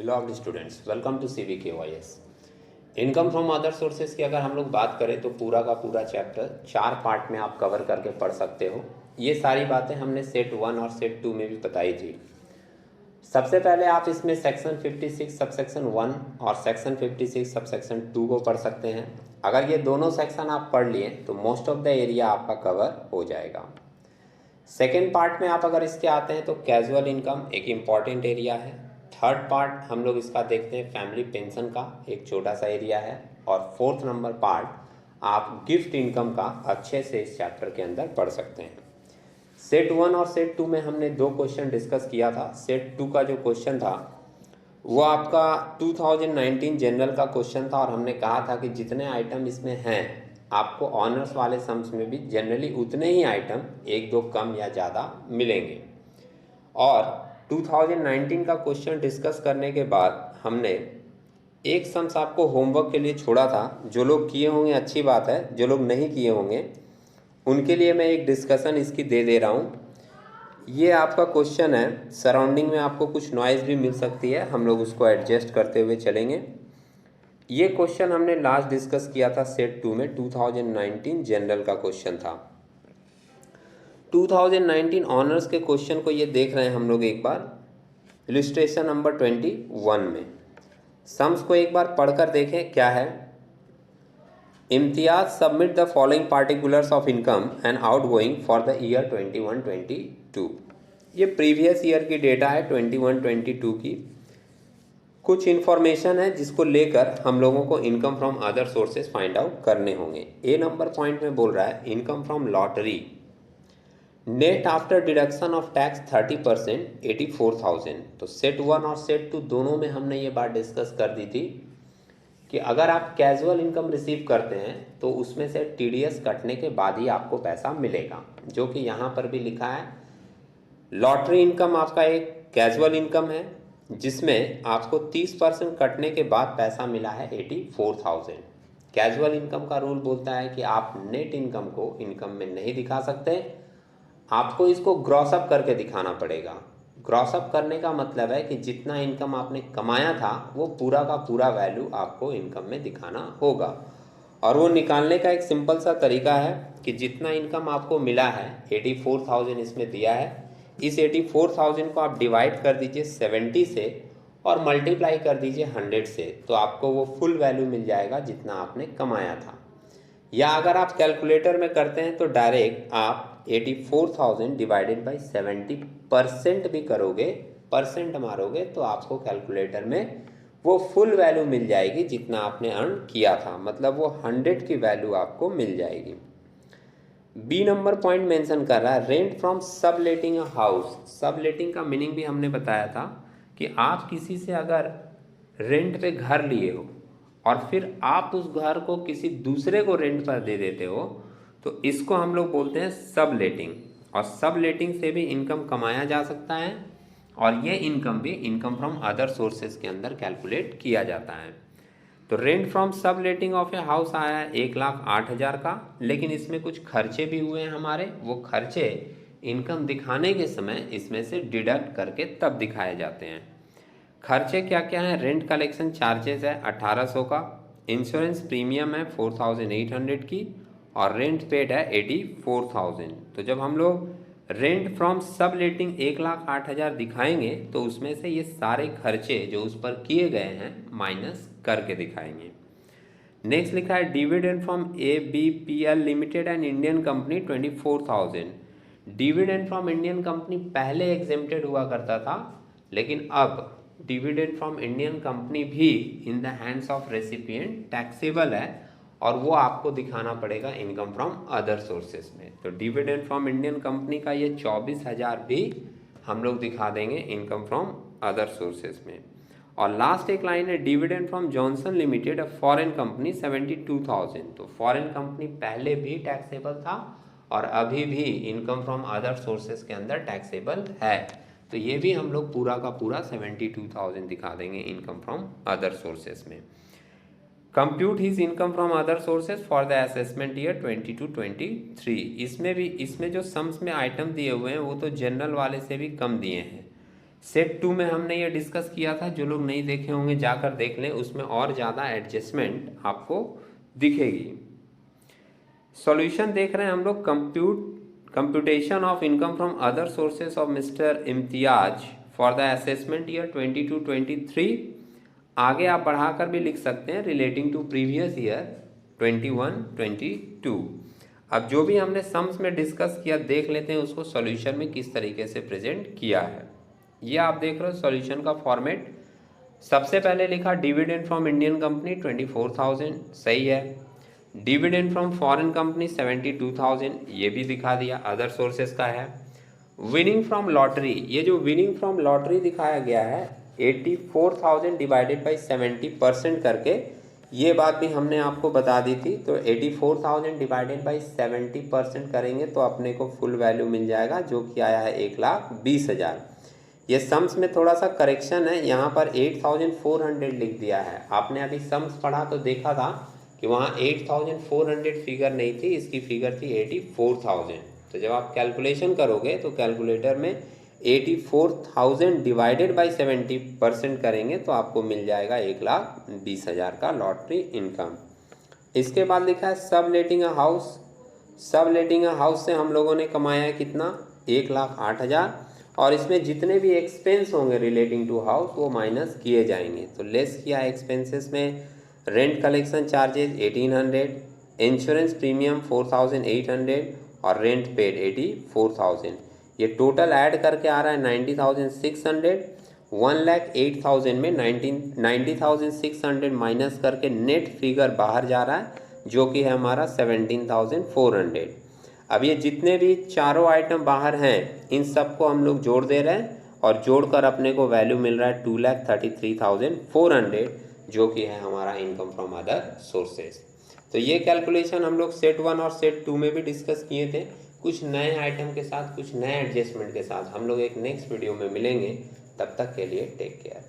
Beloved students, welcome to CVKYS. Income from other sources की अगर हम लोग बात करें तो पूरा का पूरा चैप्टर 4 पार्ट में आप कवर करके पढ़ सकते हो। ये सारी बातें हमने सेट 1 और सेट 2 में भी बताई थी। सबसे पहले आप इसमें सेक्शन 56 सबसेक्शन 1 और सेक्शन 56 सबसेक्शन 2 को पढ़ सकते हैं। अगर ये दोनों सेक्शन आप पढ़ लिए तो मोस्ट ऑफ द एरिया आपका कवर हो जाएगा। सेकेंड पार्ट में आप अगर इसके आते हैं तो कैजुअल इनकम एक इम्पॉर्टेंट एरिया है। थर्ड पार्ट हम लोग इसका देखते हैं फैमिली पेंशन का एक छोटा सा एरिया है। और फोर्थ नंबर पार्ट आप गिफ्ट इनकम का अच्छे से इस चैप्टर के अंदर पढ़ सकते हैं। सेट 1 और सेट 2 में हमने 2 क्वेश्चन डिस्कस किया था। सेट 2 का जो क्वेश्चन था वो आपका 2019 जनरल का क्वेश्चन था और हमने कहा था कि जितने आइटम इसमें हैं आपको ऑनर्स वाले सम्स में भी जनरली उतने ही आइटम एक दो कम या ज़्यादा मिलेंगे। और 2019 का क्वेश्चन डिस्कस करने के बाद हमने एक सम्स आपको होमवर्क के लिए छोड़ा था। जो लोग किए होंगे अच्छी बात है, जो लोग नहीं किए होंगे उनके लिए मैं एक डिस्कशन इसकी दे रहा हूँ। ये आपका क्वेश्चन है, सराउंडिंग में आपको कुछ नॉइज़ भी मिल सकती है, हम लोग उसको एडजस्ट करते हुए चलेंगे। ये क्वेश्चन हमने लास्ट डिस्कस किया था सेट 2 में, 2019 जनरल का क्वेश्चन था। 2019 ऑनर्स के क्वेश्चन को ये देख रहे हैं हम लोग एक बार इलस्ट्रेशन नंबर 21 में। सम्स को एक बार पढ़कर देखें क्या है। Imtiaz submit the following particulars of income and outgoing for the year 21-22। ये प्रीवियस ईयर की डेटा है 21-22 की। कुछ इन्फॉर्मेशन है जिसको लेकर हम लोगों को income from other sources find out करने होंगे। ए नंबर पॉइंट में बोल रहा है income from lottery net after deduction of tax 30% 84,000। तो सेट 1 और सेट 2 दोनों में हमने ये बात डिस्कस कर दी थी कि अगर आप कैजुअल इनकम रिसीव करते हैं तो उसमें से टीडीएस कटने के बाद ही आपको पैसा मिलेगा, जो कि यहाँ पर भी लिखा है। लॉटरी इनकम आपका एक कैजुअल इनकम है जिसमें आपको 30% कटने के बाद पैसा मिला है 84,000। कैजुअल इनकम का रूल बोलता है कि आप नेट इनकम को इनकम में नहीं दिखा सकते, आपको इसको ग्रॉस अप करके दिखाना पड़ेगा। ग्रॉस अप करने का मतलब है कि जितना इनकम आपने कमाया था वो पूरा का पूरा वैल्यू आपको इनकम में दिखाना होगा। और वो निकालने का एक सिंपल सा तरीका है कि जितना इनकम आपको मिला है 84,000 इसमें दिया है, इस 84,000 को आप डिवाइड कर दीजिए 70 से और मल्टीप्लाई कर दीजिए 100 से, तो आपको वो फुल वैल्यू मिल जाएगा जितना आपने कमाया था। या अगर आप कैलकुलेटर में करते हैं तो डायरेक्ट आप 84,000 डिवाइडेड बाई 70% भी करोगे, परसेंट मारोगे तो आपको कैलकुलेटर में वो फुल वैल्यू मिल जाएगी जितना आपने अर्न किया था, मतलब वो 100 की वैल्यू आपको मिल जाएगी। बी नंबर पॉइंट मेंशन कर रहा है रेंट फ्रॉम सब लेटिंग अ हाउस। सब लेटिंग का मीनिंग भी हमने बताया था कि आप किसी से अगर रेंट पे घर लिए हो और फिर आप उस घर को किसी दूसरे को रेंट पर दे देते हो तो इसको हम लोग बोलते हैं सब लेटिंग। और सब लेटिंग से भी इनकम कमाया जा सकता है और ये इनकम भी इनकम फ्रॉम अदर सोर्सेज के अंदर कैलकुलेट किया जाता है। तो रेंट फ्रॉम सब लेटिंग ऑफ ए हाउस आया है 1,08,000 का, लेकिन इसमें कुछ खर्चे भी हुए हैं हमारे। वो खर्चे इनकम दिखाने के समय इसमें से डिडक्ट करके तब दिखाए जाते हैं। खर्चे क्या क्या हैं? रेंट कलेक्शन चार्जेस है 1,800 का, इंश्योरेंस प्रीमियम है 4,800 की और रेंट पेड है 84,000। तो जब हम लोग रेंट फ्रॉम सब लेटिंग 1,08,000 दिखाएंगे तो उसमें से ये सारे खर्चे जो उस पर किए गए हैं माइनस करके दिखाएंगे। नेक्स्ट लिखा है dividend from ABPL limited and Indian company 24,000। Dividend from Indian company पहले एग्जेम्प्टेड हुआ करता था, लेकिन अब डिविडेंड फ्रॉम इंडियन कंपनी भी in the hands of recipient taxable है और वो आपको दिखाना पड़ेगा इनकम फ्रॉम अदर सोर्सेज में। तो डिविडेंड फ्रॉम इंडियन कंपनी का ये 24,000 भी हम लोग दिखा देंगे इनकम फ्रॉम अदर सोर्सेज में। और लास्ट एक लाइन है dividend from Johnson limited a foreign company 72,000। तो फॉरेन कंपनी पहले भी टैक्सेबल था और अभी भी इनकम फ्रॉम अदर सोर्सेज के अंदर टैक्सेबल है। तो ये भी हम लोग पूरा का पूरा 72,000 दिखा देंगे इनकम फ्रॉम अदर सोर्सेज में। Compute his income from other sources for the assessment year 22-23। इसमें जो सम्स में आइटम दिए हुए हैं वो तो जनरल वाले से भी कम दिए हैं। सेट 2 में हमने ये डिस्कस किया था, जो लोग नहीं देखे होंगे जाकर देख लें, उसमें और ज़्यादा एडजस्टमेंट आपको दिखेगी। सॉल्यूशन देख रहे हैं हम लोग, computation of income from other sources of mister Imtiaz for the assessment year 22-23। आगे आप बढ़ाकर भी लिख सकते हैं रिलेटिंग टू प्रीवियस ईयर 21-22। अब जो भी हमने सम्स में डिस्कस किया देख लेते हैं उसको सॉल्यूशन में किस तरीके से प्रेजेंट किया है। ये आप देख रहे हो सॉल्यूशन का फॉर्मेट। सबसे पहले लिखा डिविडेंड फ्रॉम इंडियन कंपनी 24,000, सही है। डिविडेंड फ्रॉम फॉरेन कंपनी 72,000, ये भी दिखा दिया, अदर सोर्सेस का है। विनिंग फ्रॉम लॉटरी, ये जो विनिंग फ्रॉम लॉटरी दिखाया गया है 84,000 डिवाइडेड बाई 70% करके, ये बात भी हमने आपको बता दी थी। तो 84,000 डिवाइडेड बाई 70% करेंगे तो अपने को फुल वैल्यू मिल जाएगा, जो कि आया है 1,20,000। ये सम्स में थोड़ा सा करेक्शन है, यहाँ पर 8,400 लिख दिया है। आपने अभी सम्स पढ़ा तो देखा था कि वहाँ 8,400 फिगर नहीं थी, इसकी फिगर थी 84,000। तो जब आप कैलकुलेशन करोगे तो कैलकुलेटर में 84,000 डिवाइडेड बाई 70% करेंगे तो आपको मिल जाएगा 1,20,000 का लॉटरी इनकम। इसके बाद लिखा है सब लेटिंग अ हाउस। सब लेटिंग अ हाउस से हम लोगों ने कमाया है कितना, 1,08,000, और इसमें जितने भी एक्सपेंस होंगे रिलेटिंग टू हाउस वो माइनस किए जाएंगे। तो लेस किया एक्सपेंसेस में rent collection charges 1,800, insurance premium 4,800 और रेंट पेड 84,000। ये टोटल ऐड करके आ रहा है 90,600। 1,08,000 में 90,600 माइनस करके नेट फिगर बाहर जा रहा है, जो कि है हमारा 17,400। अब ये जितने भी चारों आइटम बाहर हैं इन सबको हम लोग जोड़ दे रहे हैं और जोड़कर अपने को वैल्यू मिल रहा है 2,33,400, जो कि है हमारा इनकम फ्रॉम अदर सोर्सेज। तो ये कैलकुलेशन हम लोग सेट 1 और सेट 2 में भी डिस्कस किए थे, कुछ नए आइटम के साथ, कुछ नए एडजस्टमेंट के साथ। हम लोग एक नेक्स्ट वीडियो में मिलेंगे, तब तक के लिए टेक केयर।